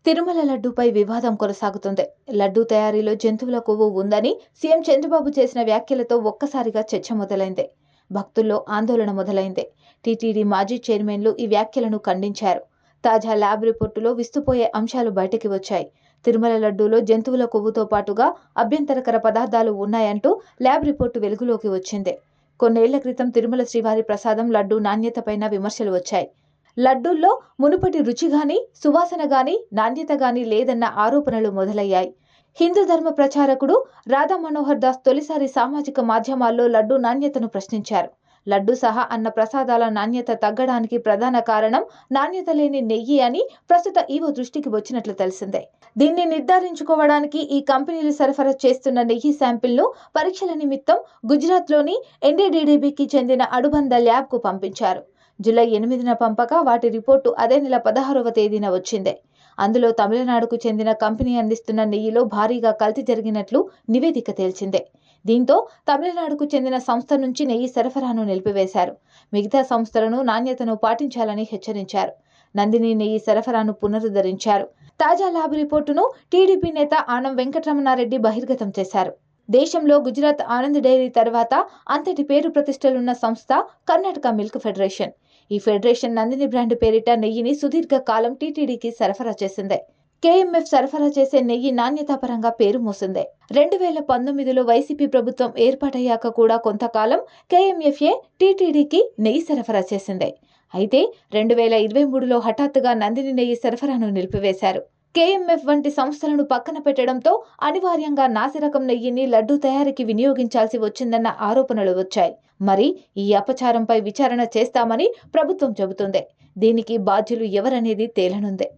తిరుమల లడ్డూపై వివాదం కొనసాగుతుంది. లడ్డూ తయారీలో జంతువుల కొవ్వు ఉందని సీఎం చంద్రబాబు చేసిన వ్యాఖ్యలతో ఒక్కసారిగా చర్చ మొదలైంది. భక్తుల్లో ఆందోళన మొదలైంది. టీటీడీ మాజీ చైర్మన్లు ఈ వ్యాఖ్యలను ఖండించారు. తాజా ల్యాబ్ రిపోర్టులో విస్తుపోయే అంశాలు బయటికి వచ్చాయి. తిరుమల లడ్డూలో జంతువుల కొవ్వుతో పాటుగా అభ్యంతరకర పదార్థాలు ఉన్నాయంటూ ల్యాబ్ రిపోర్టు వెలుగులోకి వచ్చింది. కొన్నేళ్ల క్రితం తిరుమల శ్రీవారి ప్రసాదం లడ్డూ నాణ్యతపైన విమర్శలు వచ్చాయి. లడ్డూల్లో మునుపటి రుచి గాని, సువాసన గాని, నాణ్యత గాని లేదన్న ఆరోపణలు మొదలయ్యాయి. హిందూ ధర్మ ప్రచారకుడు రాధా మనోహర్ దాస్ తొలిసారి సామాజిక మాధ్యమాల్లో లడ్డూ నాణ్యతను ప్రశ్నించారు. లడ్డూ సహా అన్న ప్రసాదాల నాణ్యత తగ్గడానికి ప్రధాన కారణం నాణ్యత లేని నెయ్యి అని ప్రస్తుత ఈవో దృష్టికి వచ్చినట్లు తెలిసిందే. దీన్ని నిర్ధారించుకోవడానికి ఈ కంపెనీలు సరఫరా చేస్తున్న నెయ్యి శాంపిల్ను పరీక్షల నిమిత్తం గుజరాత్లోని ఎన్డీడీబీకి చెందిన అనుబంధ ల్యాబ్కు పంపించారు. జూలై 8న పంపగా వాటి రిపోర్టు అదే నెల 16వ తేదీన వచ్చింది. అందులో తమిళనాడుకు చెందిన కంపెనీ అందిస్తున్న నెయ్యిలో భారీగా కల్తీ జరిగినట్లు నివేదిక తేల్చింది. దీంతో తమిళనాడుకు చెందిన సంస్థ నుంచి నెయ్యి సరఫరాను నిలిపివేశారు. మిగతా సంస్థలను నాణ్యతను పాటించాలని హెచ్చరించారు. నందిని నెయ్యి సరఫరాను పునరుద్ధరించారు. తాజా ల్యాబ్ రిపోర్టును టీడీపీ నేత ఆనం వెంకటరమణారెడ్డి బహిర్గతం చేశారు. దేశంలో గుజరాత్ ఆనంద్ డైరీ తర్వాత అంతటి పేరు ప్రతిష్టలున్న సంస్థ కర్ణాటక మిల్క్ ఫెడరేషన్. ఈ ఫెడరేషన్ నందిని బ్రాండ్ పేరిట నెయ్యిని సుదీర్ఘ కాలం టీటీడీకి సరఫరా చేసింది. కేఎంఎఫ్ సరఫరా చేసే నెయ్యి నాణ్యతాపరంగా పేరు మోసింది. 2019లో వైసీపీ ప్రభుత్వం ఏర్పాటయ్యాక కూడా కొంతకాలం కేఎంఎఫ్ఏ టీటీడీకి నెయ్యి సరఫరా చేసింది. అయితే 2023లో హఠాత్తుగా నందిని నెయ్యి సరఫరాను నిలిపివేశారు. కేఎంఎఫ్ వంటి సంస్థలను పక్కన పెట్టడంతో అనివార్యంగా నాసిరకం నెయ్యిని లడ్డూ తయారీకి వినియోగించాల్సి వచ్చిందన్న ఆరోపణలు వచ్చాయి. మరి ఈ అపచారంపై విచారణ చేస్తామని ప్రభుత్వం చెబుతుంది. దీనికి బాధ్యులు ఎవరనేది తేలనుంది.